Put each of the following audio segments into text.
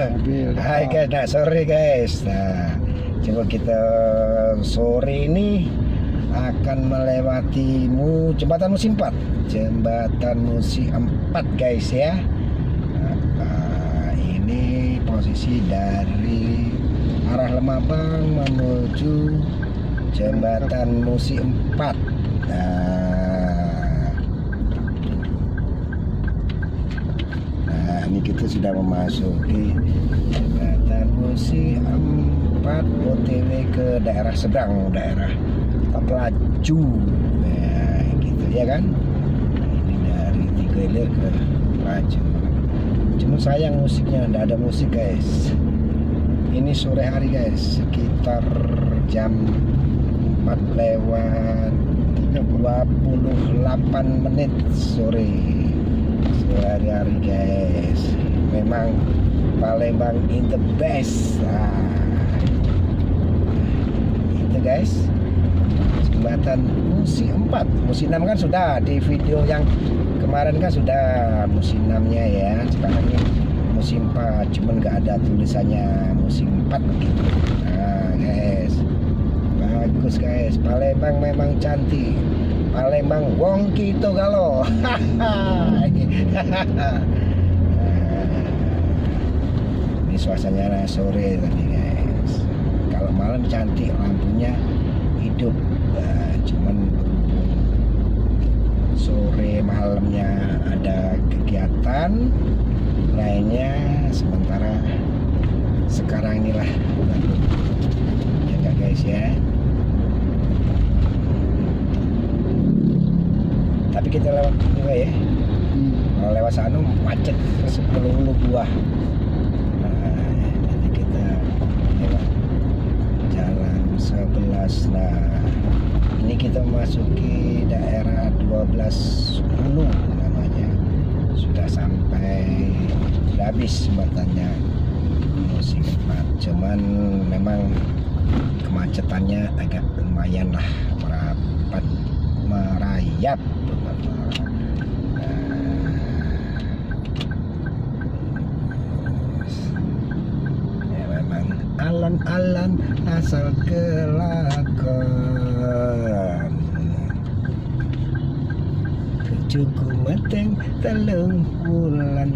Hai guys, nah sore guys. Nah, coba kita sore ini akan melewati jembatan Musi 4. Jembatan Musi 4 guys ya. Ini posisi dari arah Lemabang menuju jembatan Musi 4. Nah, ini kita sudah memasuki jembatan Musi 4 OTW ke daerah seberang, daerah Pelaju ya, gitu ya kan. Ini dari Tiga ke Pelaju. Cuma sayang musiknya, tidak ada musik guys. Ini sore hari guys, sekitar jam 4 lewat 28 menit sore hari-hari guys. Memang Palembang in the best. Itu guys, jembatan Musi 4. Musi 6 kan sudah di video yang kemarin kan sudah Musi 6-nya ya. Sekarang ini Musi 4, cuman nggak ada tulisannya Musi 4 begitu. Nah guys, bagus guys. Palembang memang cantik. Palembang wong kita galo. Ini suasananya sore tadi guys. Kalau malam cantik, lampunya hidup. Cuman sore malamnya ada kegiatan lainnya, sementara sekarang inilah ya enggak guys ya. Tapi kita lewat juga ya. Kalau lewat sana macet 10 buah. Jadi kita lewat jalan 11. Nah, ini kita memasuki daerah 1210 namanya. Sudah sampai, sudah habis jembatannya Musi 4. Cuman memang kemacetannya agak lumayan lah, merayap. Ya memang alon-alon asal kelakon. Cukup meteng telung bulan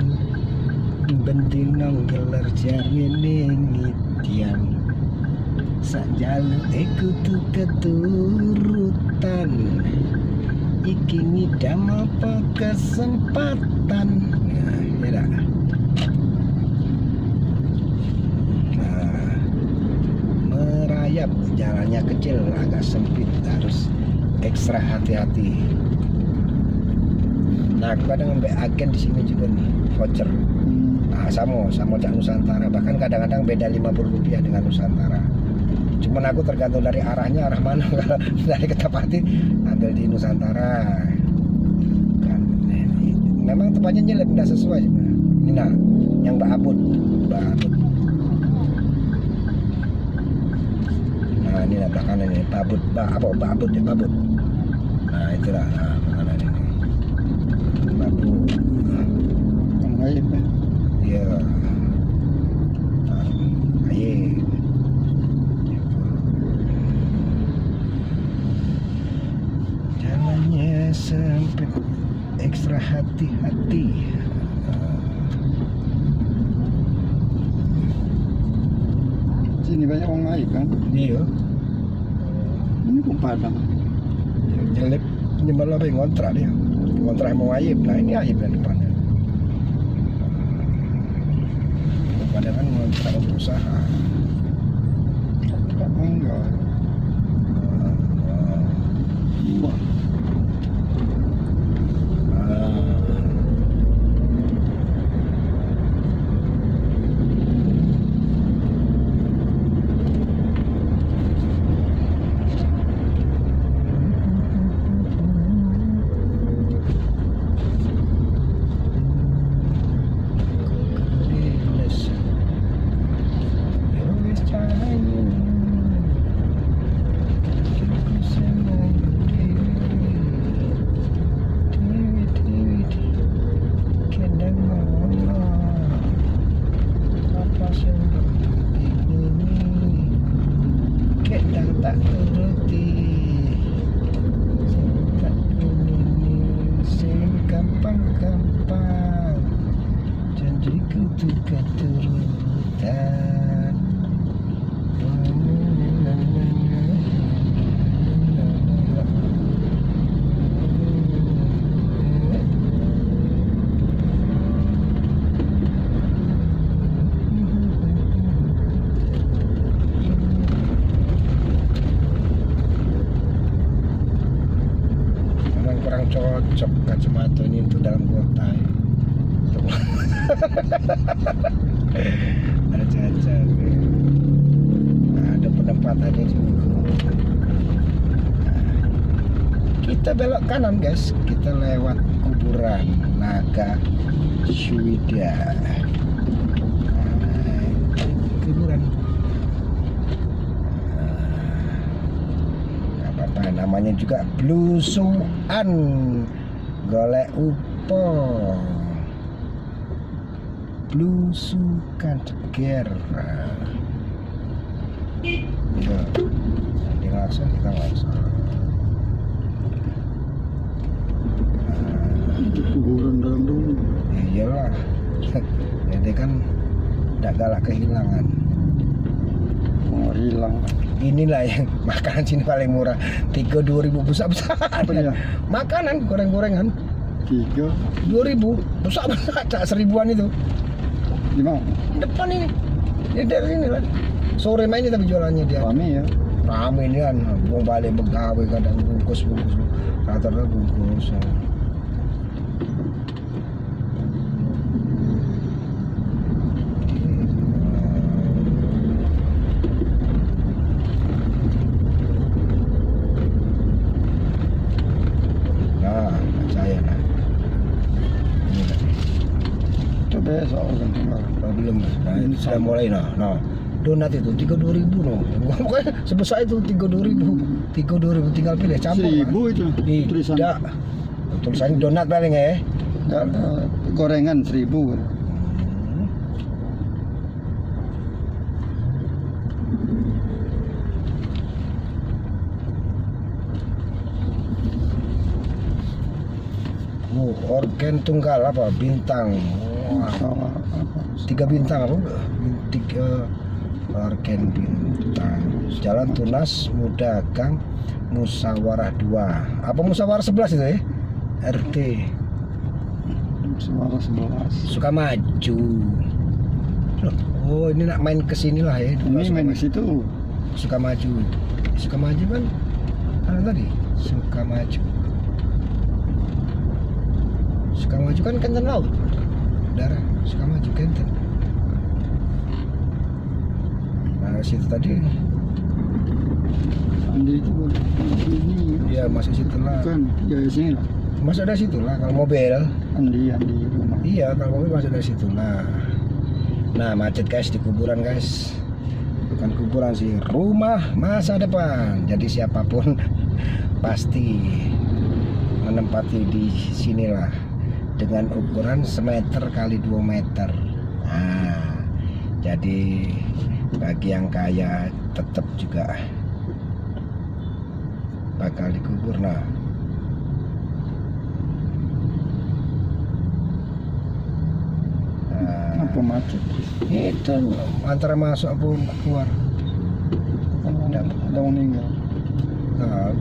bendinong gelar jarine ngitian sak jaluk kudu keturutan iki ngidam apa kesempatan. Nah, ya dah. Nah, merayap, jalannya kecil, agak sempit, harus ekstra hati-hati. Nah, aku kadang ngambil agen di sini juga nih, voucher. Nah, sama Cak Nusantara, bahkan kadang-kadang beda Rp50 dengan Nusantara. Cuman aku tergantung dari arahnya, arah mana. Kalau dari Kertapati ambil di Nusantara. Kan, memang tempatnya nyelip, tidak sesuai. Ini nah, yang Mbak Abud. Nah, ini lah belakangan ini, Babut. Nah, itulah. Nah, belakangan ini. Babut. Air ya? Iya. Air. Jalannya sempit, ekstra hati-hati. Sini banyak orang lain kan? Iya. Ini kok Padang. Jelip nyembal apa yang ngontrak dia. Ngontrak mau Ayib. Nah ini Ayib yang depannya. Padahal kan ngontrak untuk usaha. Enggak. Wah. kacamata ini untuk dalam kota ya. Ada caca ya. Ada penempatannya juga. Kita belok kanan guys, kita lewat kuburan Naga Swida. Kuburan apa namanya juga blusukan golek upo, blusukan ceger. Nanti langsung kita langsung Kuburan dalam dulu. iyalah. Jadi kan tidak galak kehilangan. Oh, hilang. Inilah yang makanan sini paling murah, 2.000 besar-besar. Apa ya? Makanan goreng-gorengan 3. 2.000 besar-besar, cak 1000-an itu. Di mana? Depan ini. Ya dari sini lah. Sore main ini tapi jualannya dia. Rame ya. Rame ini kan, mau balik begawe kadang bungkus. Rata-rata bungkus. Nah, saya nah. Ini lah. Coba besok kan tinggal. Belum, nah itu sudah mulai nah. Donat itu 32.000 no. Pokoknya sebesar itu 32.000. 32.000 tinggal pilih campur. 1.000 itu tulisan. Tidak. Tulisannya donat paling ya. Enggak ada gorengan 1.000. Organ tunggal apa? Bintang. Wah, Sama apa? 3 bintang apa? 3 organ bintang. Jalan Tunas, Muda Gang, Musyawarah 2. Apa Musyawarah 11 itu ya? RT. Suara 11. Suka maju. Loh, oh ini nak main ke sini lah ya. Ini Suka main maju. di situ. Suka maju. Suka maju kan? Mana tadi? Suka maju. Suka maju kan Kenten Laut. Darah Suka maju Kenten. Nah situ tadi. Andi itu ini. Ya masuk situ lah. Bukan, ya sini lah. Masuk dari situ lah kalau mobil. Andi rumah. Iya kalau mobil masuk dari situ lah. Nah macet guys di kuburan guys. Bukan kuburan sih, rumah masa depan. Jadi siapapun pasti menempati di sinilah dengan ukuran semeter kali 2 meter. Nah, jadi bagi yang kaya tetap juga bakal dikubur. Nah, Apa macet? itu antara masuk apa keluar. Ada meninggal. Nah,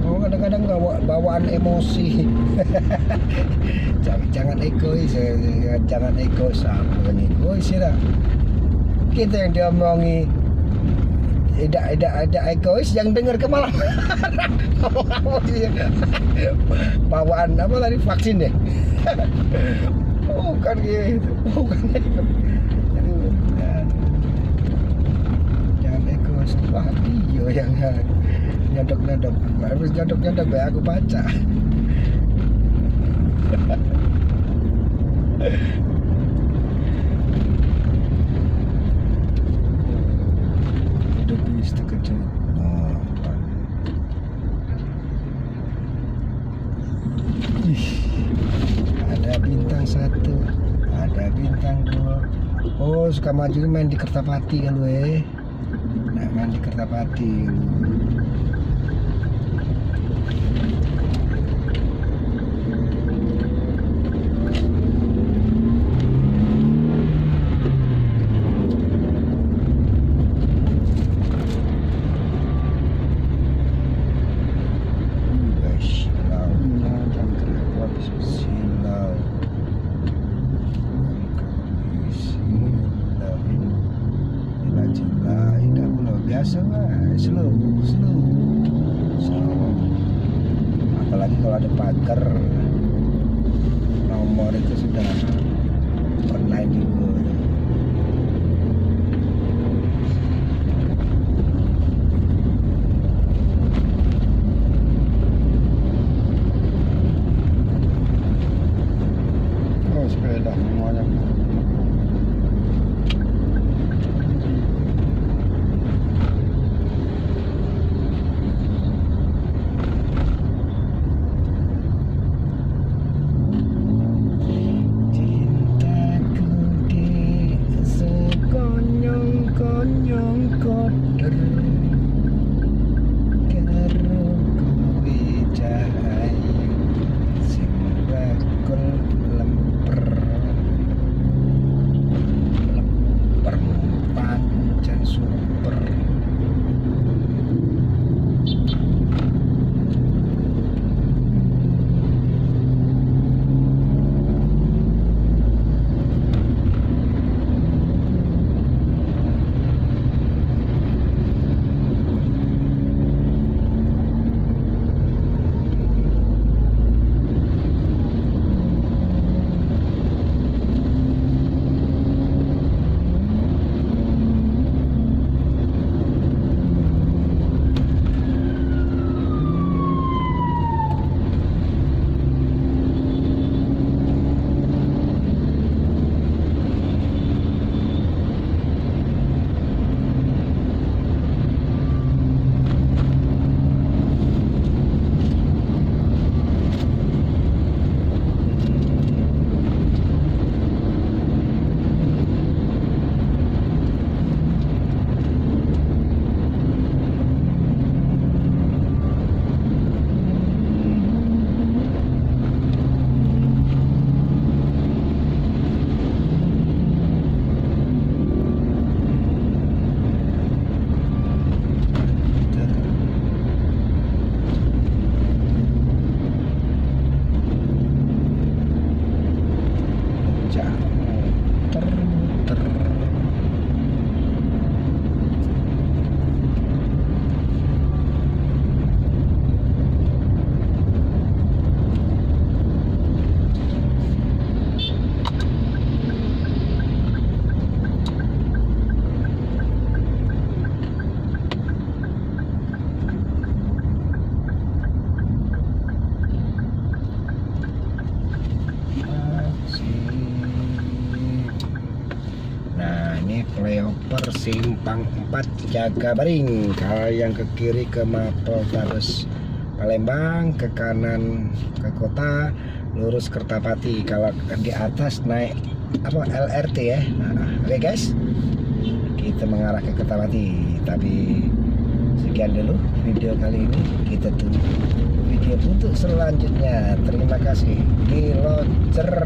oh kadang-kadang bawaan emosi. jangan egois, jangan egois, apa yang egois ya. Kita yang diomongi tidak egois, yang dengar ke malah bawaan apa tadi, vaksin deh. Bukan gitu, bukan gitu. Jangan egois, wah video yang nyodok habis nyodok ya aku baca. Itu bis terkejut. Ada bintang 1, ada bintang 2. Oh suka maju main di Kertapati kan lu nah, main di Kertapati. apalagi kalau ada pagar nomor itu sudah online juga. Oh, sepeda semuanya. Cintaku di sekonyong-konyong koder karo kowe cahayu sing bakul lemper pancen super. Flyover Simpang 4 Jagabaring. Kalau yang ke kiri ke Mapolres Palembang, ke kanan ke kota, lurus Kertapati. Kalau di atas naik apa LRT ya. Oke guys, kita mengarah ke Kertapati. Tapi sekian dulu video kali ini. Kita tunggu video untuk selanjutnya. Terima kasih. Di Locer.